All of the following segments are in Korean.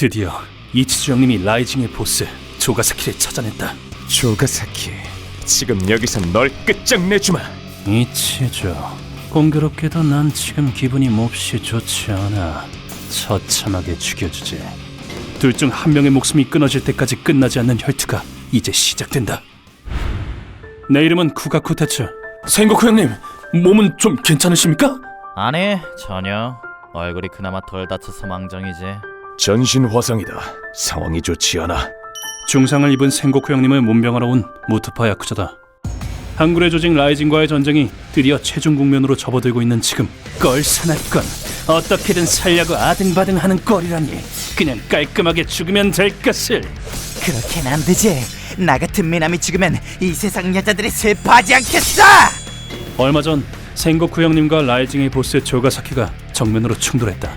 드디어 이치주 형님이 라이징의 보스 조가사키를 찾아냈다. 조가사키, 지금 여기서 널 끝장내주마. 이치주, 공교롭게도 난 지금 기분이 몹시 좋지 않아. 처참하게 죽여주지. 둘 중 한 명의 목숨이 끊어질 때까지 끝나지 않는 혈투가 이제 시작된다. 내 이름은 쿠가쿠 테츠. 생고쿠 형님, 몸은 좀 괜찮으십니까? 아니, 전혀. 얼굴이 그나마 덜 다쳐서 망정이지. 전신 화상이다. 상황이 좋지 않아. 중상을 입은 생고쿠 형님을 문병하러 온 무투파 야쿠자다. 한굴의 조직 라이징과의 전쟁이 드디어 최종 국면으로 접어들고 있는 지금 껄사납건 어떻게든 살려고 아등바등하는 꼴이라니. 그냥 깔끔하게 죽으면 될 것을. 그렇게는 안 되지. 나 같은 미남이 죽으면 이 세상 여자들이 슬퍼하지 않겠어. 얼마 전 생고쿠 형님과 라이징의 보스 조가사키가 정면으로 충돌했다.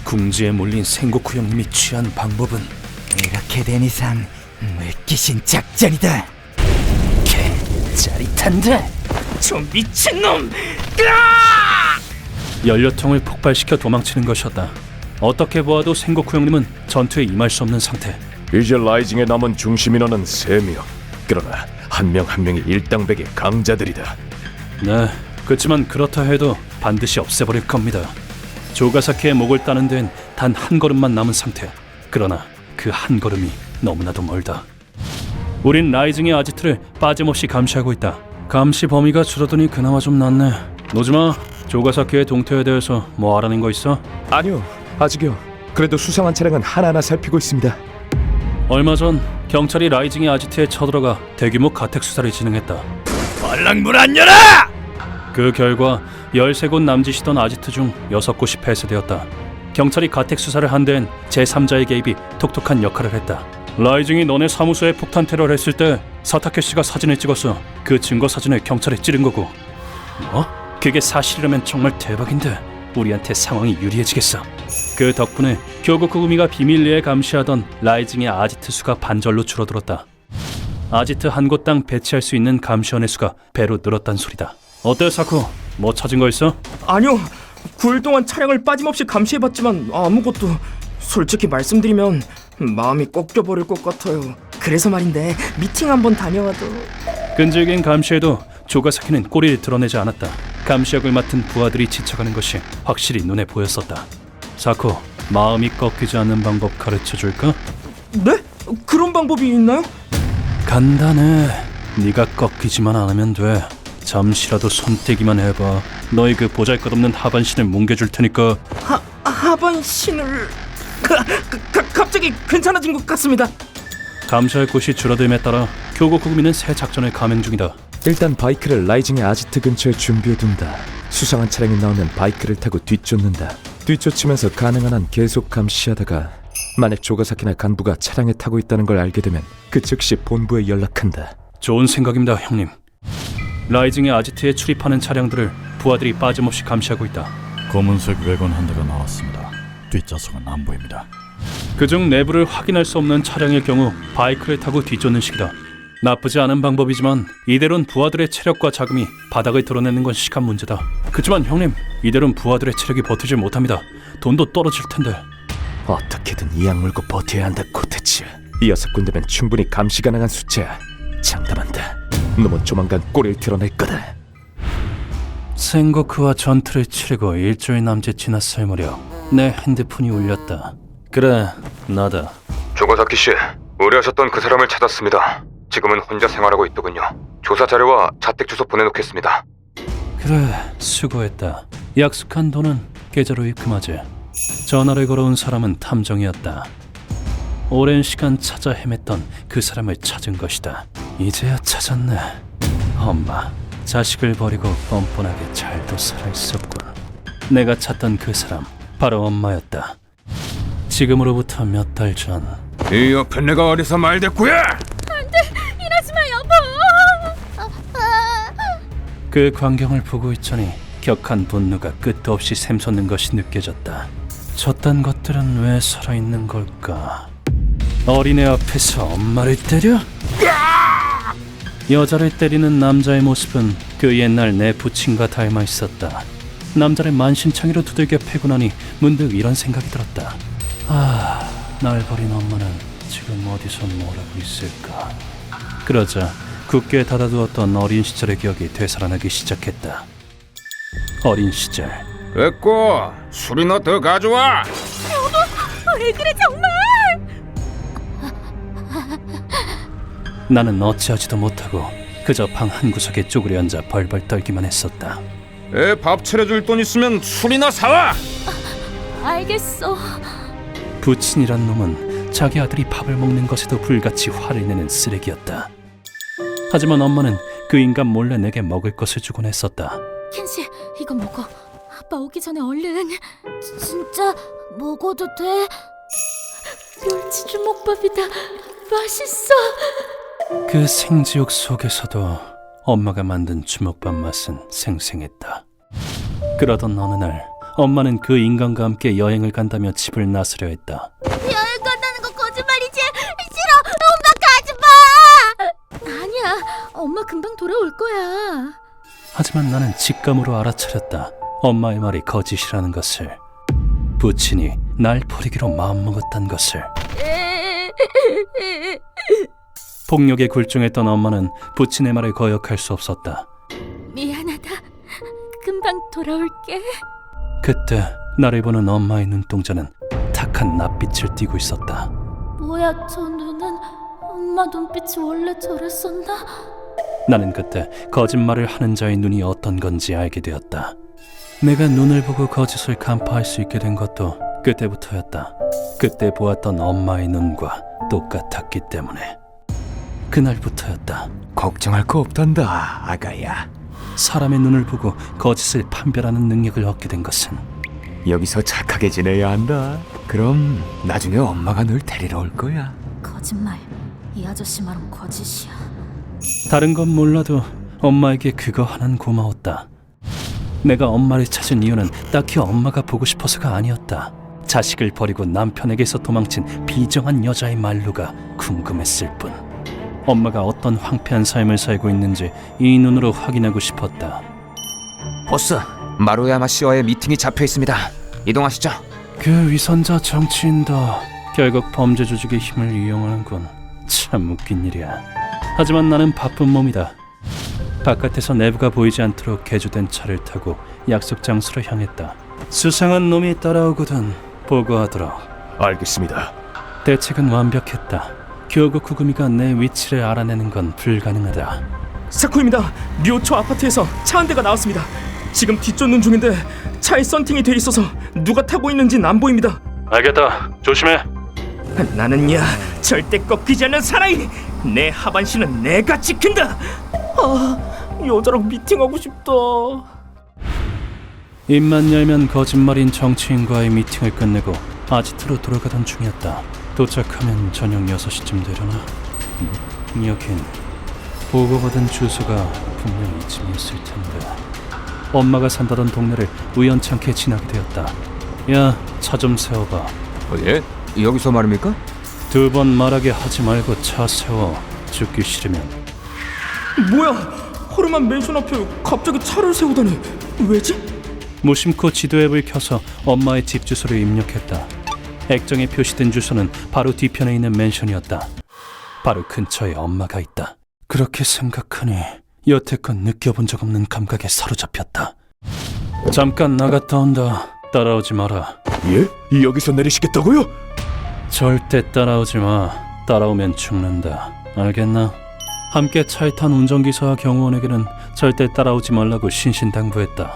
궁지에 몰린 생고쿠 형님이 취한 방법은 이렇게 된 이상 물귀신 작전이다. 짜릿한데? 좀 미친놈! 연료통을 폭발시켜 도망치는 것이었다. 어떻게 보아도 생고쿠 형님은 전투에 임할 수 없는 상태. 이제 라이징에 남은 중심 인원은 3명. 그러나 한 명 한 명이 일당백의 강자들이다. 네, 그렇지만 그렇다 해도 반드시 없애버릴 겁니다. 조가사키의 목을 따는 데는 단 한 걸음만 남은 상태. 그러나 그 한 걸음이 너무나도 멀다. 우린 라이징의 아지트를 빠짐없이 감시하고 있다. 감시 범위가 줄어드니 그나마 좀 낫네. 노즈마, 조가사키의 동태에 대해서 뭐 알아낸 거 있어? 아니요, 아직요. 그래도 수상한 차량은 하나하나 살피고 있습니다. 얼마 전 경찰이 라이징의 아지트에 쳐들어가 대규모 가택 수사를 진행했다. 얼른 문 안 열어! 그 결과 13곳 남짓이던 아지트 중 6곳이 폐쇄되었다. 경찰이 가택 수사를 한 데엔 제3자의 개입이 톡톡한 역할을 했다. 라이징이 너네 사무소에 폭탄 테러를 했을 때 사타케 씨가 사진을 찍었어. 그 증거 사진을 경찰에 찌른 거고. 뭐? 그게 사실이라면 정말 대박인데 우리한테 상황이 유리해지겠어. 그 덕분에 교고쿠구미가 비밀리에 감시하던 라이징의 아지트 수가 반절로 줄어들었다. 아지트 한 곳당 배치할 수 있는 감시원의 수가 배로 늘었단 소리다. 어때 사쿠? 뭐 찾은 거 있어? 아니요, 9일 동안 차량을 빠짐없이 감시해봤지만 아무것도. 솔직히 말씀드리면 마음이 꺾여버릴 것 같아요. 그래서 말인데 미팅 한번 다녀와도. 끈질긴 감시에도 조가사키는 꼬리를 드러내지 않았다. 감시역을 맡은 부하들이 지쳐가는 것이 확실히 눈에 보였었다. 사쿠, 마음이 꺾이지 않는 방법 가르쳐줄까? 네? 그런 방법이 있나요? 간단해. 네가 꺾이지만 않으면 돼. 잠시라도 손떼기만 해봐. 너희 그 보잘것없는 하반신을 뭉개줄 테니까. 하반신을... 갑자기 괜찮아진 것 같습니다. 감시할 곳이 줄어듦에 따라 교고쿠구미는 새 작전을 감행 중이다. 일단 바이크를 라이징의 아지트 근처에 준비해둔다. 수상한 차량이 나오면 바이크를 타고 뒤쫓는다. 뒤쫓으면서 가능한 한 계속 감시하다가 만약 조가사키나 간부가 차량에 타고 있다는 걸 알게 되면 그 즉시 본부에 연락한다. 좋은 생각입니다, 형님. 라이징의 아지트에 출입하는 차량들을 부하들이 빠짐없이 감시하고 있다. 검은색 외건 한 대가 나왔습니다. 뒷좌석은 안 보입니다. 그중 내부를 확인할 수 없는 차량일 경우 바이크를 타고 뒤쫓는 식이다. 나쁘지 않은 방법이지만 이대로는 부하들의 체력과 자금이 바닥을 드러내는 건 시간 문제다. 그렇지만 형님, 이대로는 부하들의 체력이 버티질 못합니다. 돈도 떨어질 텐데. 어떻게든 이 약물고 버텨야 한다, 코테츠. 이 6군데면 충분히 감시 가능한 숫자야. 장담한다. 놈은 조만간 꼬리를 드러낼 거다. 생고쿠와 전투를 치르고 일주일 남짓 지났을 무렵 내 핸드폰이 울렸다. 그래, 나다. 조가사키 씨, 의뢰하셨던 그 사람을 찾았습니다. 지금은 혼자 생활하고 있더군요. 조사 자료와 자택 주소 보내놓겠습니다. 그래, 수고했다. 약속한 돈은 계좌로 입금하지. 전화를 걸어온 사람은 탐정이었다. 오랜 시간 찾아 헤맸던 그 사람을 찾은 것이다. 이제야 찾았네. 엄마, 자식을 버리고 뻔뻔하게 잘도 살아있었군. 내가 찾던 그 사람, 바로 엄마였다. 지금으로부터 몇 달 전. 이 옆에 내가 어디서 말대꾸야? 이러지마 여보. 그 광경을 보고 있자니 격한 분노가 끝도 없이 샘솟는 것이 느껴졌다. 저딴 것들은 왜 살아있는 걸까? 어린애 앞에서 엄마를 때려? 여자를 때리는 남자의 모습은 그 옛날 내 부친과 닮아 있었다. 남자를 만신창이로 두들겨 패고 나니 문득 이런 생각이 들었다. 날 버린 엄마는 지금 어디서 뭘 하고 있을까? 그러자 굳게 닫아두었던 어린 시절의 기억이 되살아나기 시작했다. 어린 시절. 됐고, 술이나 더 가져와. 왜 그래 정말? 나는 어찌하지도 못하고 그저 방 한구석에 쪼그려 앉아 벌벌 떨기만 했었다. 애 밥 차려줄 돈 있으면 술이나 사와. 알겠어. 부친이란 놈은 자기 아들이 밥을 먹는 것에도 불같이 화를 내는 쓰레기였다. 하지만 엄마는 그 인간 몰래 내게 먹을 것을 주곤 했었다. 켄시, 이거 먹어. 아빠 오기 전에 얼른. 진짜 먹어도 돼? 멸치 주먹밥이다. 맛있어. 그 생지옥 속에서도 엄마가 만든 주먹밥 맛은 생생했다. 그러던 어느 날 엄마는 그 인간과 함께 여행을 간다며 집을 나서려 했다. 여행 간다는 거 거짓말이지. 싫어. 엄마 가지 마. 아니야. 엄마 금방 돌아올 거야. 하지만 나는 직감으로 알아차렸다. 엄마의 말이 거짓이라는 것을. 부친이 날 버리기로 마음먹었단 것을. 폭력에 굴종했던 엄마는 부친의 말을 거역할 수 없었다. 미안하다. 금방 돌아올게. 그때 나를 보는 엄마의 눈동자는 탁한 낯빛을 띠고 있었다. 뭐야 저 눈은. 엄마 눈빛이 원래 저랬었나? 나는 그때 거짓말을 하는 자의 눈이 어떤 건지 알게 되었다. 내가 눈을 보고 거짓을 간파할 수 있게 된 것도 그때부터였다. 그때 보았던 엄마의 눈과 똑같았기 때문에. 그날부터였다. 걱정할 거 없단다, 아가야. 사람의 눈을 보고 거짓을 판별하는 능력을 얻게 된 것은 여기서 착하게 지내야 한다. 그럼 나중에 엄마가 널 데리러 올 거야. 거짓말. 이 아저씨 말은 거짓이야. 다른 건 몰라도 엄마에게 그거 하나는 고마웠다. 내가 엄마를 찾은 이유는 딱히 엄마가 보고 싶어서가 아니었다. 자식을 버리고 남편에게서 도망친 비정한 여자의 말로가 궁금했을 뿐. 엄마가 어떤 황폐한 삶을 살고 있는지 이 눈으로 확인하고 싶었다. 보스, 마루야마 씨와의 미팅이 잡혀 있습니다. 이동하시죠. 그 위선자 정치인도 결국 범죄 조직의 힘을 이용하는군. 참 웃긴 일이야. 하지만 나는 바쁜 몸이다. 바깥에서 내부가 보이지 않도록 개조된 차를 타고 약속 장소로 향했다. 수상한 놈이 따라오거든 보고하도록. 알겠습니다. 대책은 완벽했다. 교구 구구미가 내 위치를 알아내는 건 불가능하다. 사쿠입니다. 료초 아파트에서 차 한 대가 나왔습니다. 지금 뒤쫓는 중인데 차에 썬팅이 돼 있어서 누가 타고 있는지는 안 보입니다. 알겠다. 조심해. 나는야 절대 꺾이지 않는 사나이. 내 하반신은 내가 지킨다. 아, 여자랑 미팅하고 싶다. 입만 열면 거짓말인 정치인과의 미팅을 끝내고 아지트로 돌아가던 중이었다. 도착하면 저녁 6시쯤 되려나? 여긴 보고 받은 주소가 분명 이쯤이었을 텐데. 엄마가 산다던 동네를 우연찮게 지나게 되었다. 야, 차 좀 세워봐. 예? 여기서 말입니까? 2번 말하게 하지 말고 차 세워. 죽기 싫으면. 뭐야? 허름한 맨션 앞에 갑자기 차를 세우다니. 왜지? 무심코 지도 앱을 켜서 엄마의 집 주소를 입력했다. 액정에 표시된 주소는 바로 뒤편에 있는 맨션이었다. 바로 근처에 엄마가 있다. 그렇게 생각하니 여태껏 느껴본 적 없는 감각에 사로잡혔다. 잠깐 나갔다 온다. 따라오지 마라. 예? 여기서 내리시겠다고요? 절대 따라오지 마. 따라오면 죽는다. 알겠나? 함께 차에 탄 운전기사와 경호원에게는 절대 따라오지 말라고 신신당부했다.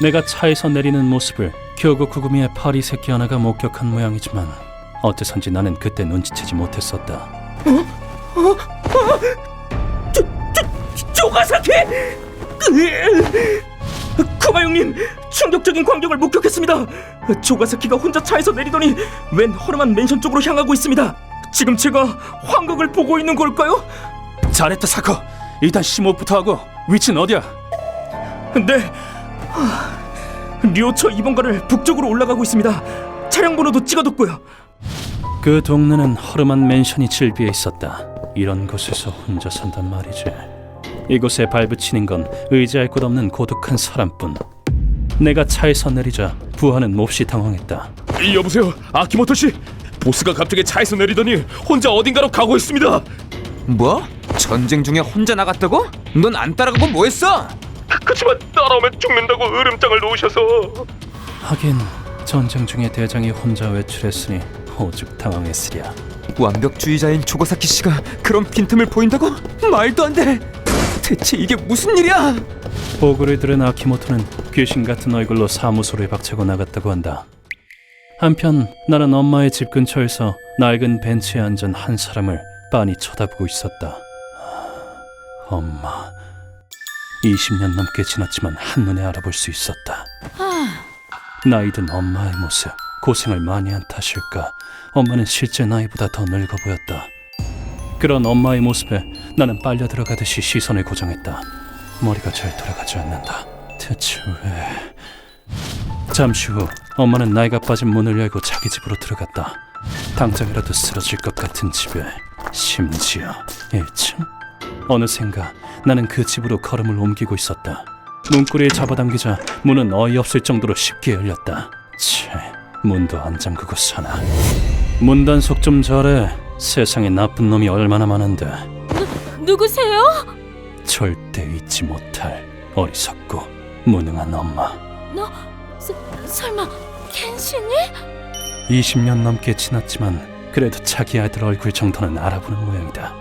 내가 차에서 내리는 모습을 교구 구구미의 파리 새끼 하나가 목격한 모양이지만 어째선지 나는 그때 눈치채지 못했었다. 조가사키! 쿠마용님, 충격적인 광경을 목격했습니다. 조가사키가 혼자 차에서 내리더니 웬 허름한 맨션 쪽으로 향하고 있습니다. 지금 제가 환각을 보고 있는 걸까요? 잘했다 사코. 일단 심호흡부터 하고. 위치는 어디야? 네. 료초 2번가를 북쪽으로 올라가고 있습니다. 차량 번호도 찍어뒀고요. 그 동네는 허름한 맨션이 질비해 있었다. 이런 곳에서 혼자 산단 말이지. 이곳에 발붙이는 건 의지할 곳 없는 고독한 사람뿐. 내가 차에서 내리자 부하는 몹시 당황했다. 여보세요, 아키모토 씨. 보스가 갑자기 차에서 내리더니 혼자 어딘가로 가고 있습니다. 뭐? 전쟁 중에 혼자 나갔다고? 넌 안 따라가고 뭐했어? 그치만 따라오면 죽는다고 으름장을 놓으셔서. 하긴 전쟁 중에 대장이 혼자 외출했으니 오죽 당황했으랴. 완벽주의자인 조가사키 씨가 그런 빈틈을 보인다고? 말도 안 돼. 대체 이게 무슨 일이야? 보고를 들은 아키모토는 귀신 같은 얼굴로 사무소를 박차고 나갔다고 한다. 한편 나는 엄마의 집 근처에서 낡은 벤치에 앉은 한 사람을 빤히 쳐다보고 있었다. 엄마. 20년 넘게 지났지만 한눈에 알아볼 수 있었다. 나이 든 엄마의 모습, 고생을 많이 한 탓일까? 엄마는 실제 나이보다 더 늙어 보였다. 그런 엄마의 모습에 나는 빨려 들어가듯이 시선을 고정했다. 머리가 잘 돌아가지 않는다. 대체 왜... 잠시 후 엄마는 나이가 빠진 문을 열고 자기 집으로 들어갔다. 당장이라도 쓰러질 것 같은 집에 심지어 1층? 어느샌가 나는 그 집으로 걸음을 옮기고 있었다. 문고리에 잡아당기자 문은 어이없을 정도로 쉽게 열렸다. 채, 문도 안 잠그고 사나. 문단속 좀 잘해. 세상에 나쁜 놈이 얼마나 많은데. 누구세요? 절대 잊지 못할 어리석고 무능한 엄마. 너 설마 켄신이? 20년 넘게 지났지만 그래도 자기 아들 얼굴 정도는 알아보는 모양이다.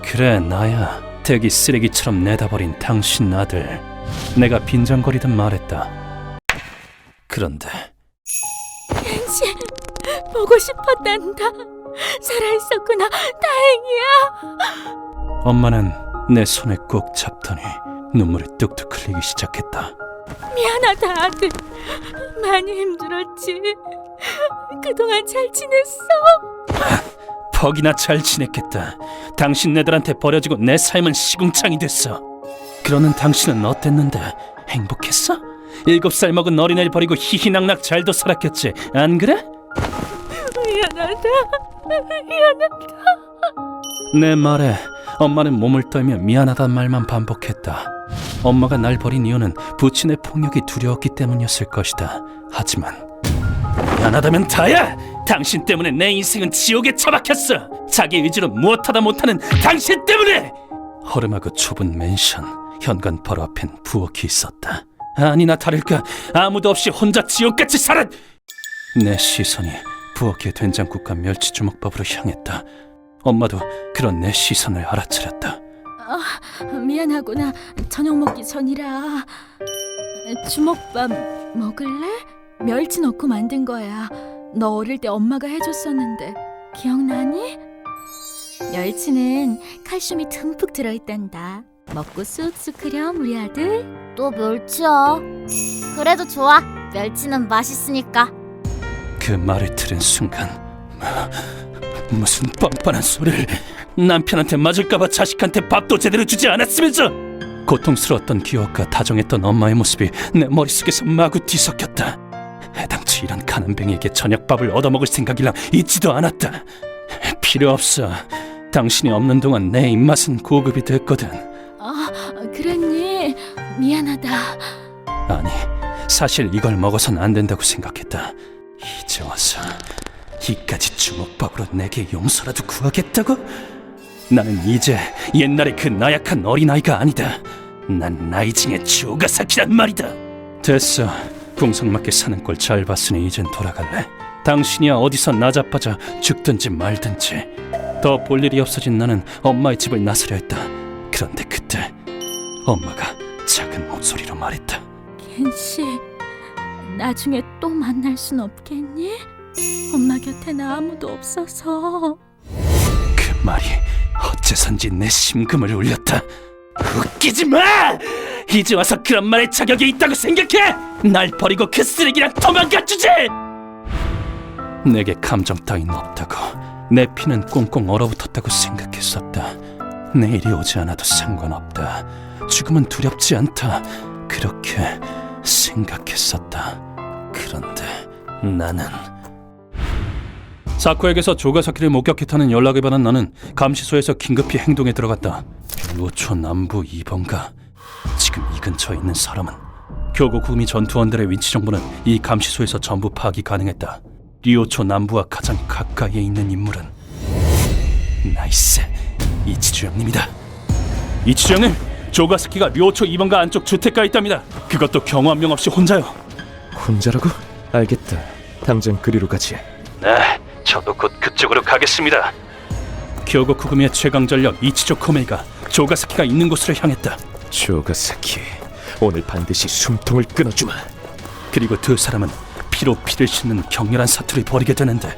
그래, 나야. 대기 쓰레기처럼 내다버린 당신 아들. 내가 빈정거리듯 말했다. 그런데 켄신 보고 싶었단다. 살아있었구나. 다행이야. 엄마는 내 손을 꼭 잡더니 눈물이 뚝뚝 흘리기 시작했다. 미안하다 아들. 많이 힘들었지. 그동안 잘 지냈어? 퍽이나 잘 지냈겠다. 당신네들한테 버려지고 내 삶은 시궁창이 됐어. 그러는 당신은 어땠는데? 행복했어? 7살 먹은 어린애를 버리고 희희낙낙 잘도 살았겠지, 안 그래? 미안하다. 미안하다. 내 말에 엄마는 몸을 떨며 미안하다는 말만 반복했다. 엄마가 날 버린 이유는 부친의 폭력이 두려웠기 때문이었을 것이다. 하지만 미안하다면 다야! 당신 때문에 내 인생은 지옥에 처박혔어! 자기 의지로 무엇하다 못하는 당신 때문에! 허름하고 좁은 맨션, 현관 바로 앞엔 부엌이 있었다. 아니나 다를까 아무도 없이 혼자 지옥같이 살아! 내 시선이 부엌의 된장국과 멸치주먹밥으로 향했다. 엄마도 그런 내 시선을 알아차렸다. 미안하구나. 저녁 먹기 전이라. 주먹밥 먹을래? 멸치 넣고 만든 거야. 너 어릴 때 엄마가 해줬었는데 기억나니? 멸치는 칼슘이 듬뿍 들어있단다. 먹고 쑥쑥 크렴 우리 아들. 또 멸치야. 그래도 좋아. 멸치는 맛있으니까. 그 말을 들은 순간 무슨 뻔뻔한 소리를. 남편한테 맞을까봐 자식한테 밥도 제대로 주지 않았으면서. 고통스러웠던 기억과 다정했던 엄마의 모습이 내 머릿속에서 마구 뒤섞였다. 해당치 이런 가난뱅이에게 저녁밥을 얻어먹을 생각이랑 있지도 않았다. 필요 없어. 당신이 없는 동안 내 입맛은 고급이 됐거든. 그랬니? 미안하다. 아니, 사실 이걸 먹어선 안 된다고 생각했다. 이제 와서 이까지 주먹밥으로 내게 용서라도 구하겠다고? 나는 이제 옛날의 그 나약한 어린아이가 아니다. 난 나이징의 조가사키란 말이다. 됐어. 궁성맞게 사는 꼴 잘 봤으니 이젠 돌아갈래. 당신이야 어디서 나자빠져 죽든지 말든지. 더 볼 일이 없어진 나는 엄마의 집을 나서려 했다. 그런데 그때 엄마가 작은 목소리로 말했다. 켄씨, 나중에 또 만날 순 없겠니? 엄마 곁에는 아무도 없어서. 그 말이 어째선지 내 심금을 울렸다. 웃기지 마! 이제 와서 그런 말에 자격이 있다고 생각해? 날 버리고 그 쓰레기랑 도망가 주지! 내게 감정 따윈 없다고. 내 피는 꽁꽁 얼어붙었다고 생각했었다. 내일이 오지 않아도 상관없다. 죽음은 두렵지 않다. 그렇게 생각했었다. 그런데 나는 사쿠에게서 조가사키를 목격했다는 연락을 받은 나는 감시소에서 긴급히 행동에 들어갔다. 요초 남부 2번가. 지금 이 근처에 있는 사람은 교고 구미 전투원들의 위치 정보는 이 감시소에서 전부 파악이 가능했다. 류오초 남부와 가장 가까이에 있는 인물은 나이스, 이치주 형님이다. 이치주 형님, 조가스키가 류오초 2번가 안쪽 주택가에 있답니다. 그것도 경호 한 명 없이 혼자요. 혼자라고? 알겠다. 당장 그리로 가지. 네, 저도 곧 그쪽으로 가겠습니다. 교고 쿠구미의 최강 전력 이치조 코메이가 조가스키가 있는 곳으로 향했다. 조가사키, 오늘 반드시 숨통을 끊어주마. 그리고 두 사람은 피로 피를 싣는 격렬한 사투를 벌이게 되는데,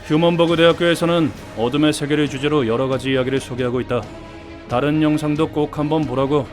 휴먼버그 대학교에서는 어둠의 세계를 주제로 여러 가지 이야기를 소개하고 있다. 다른 영상도 꼭 한번 보라고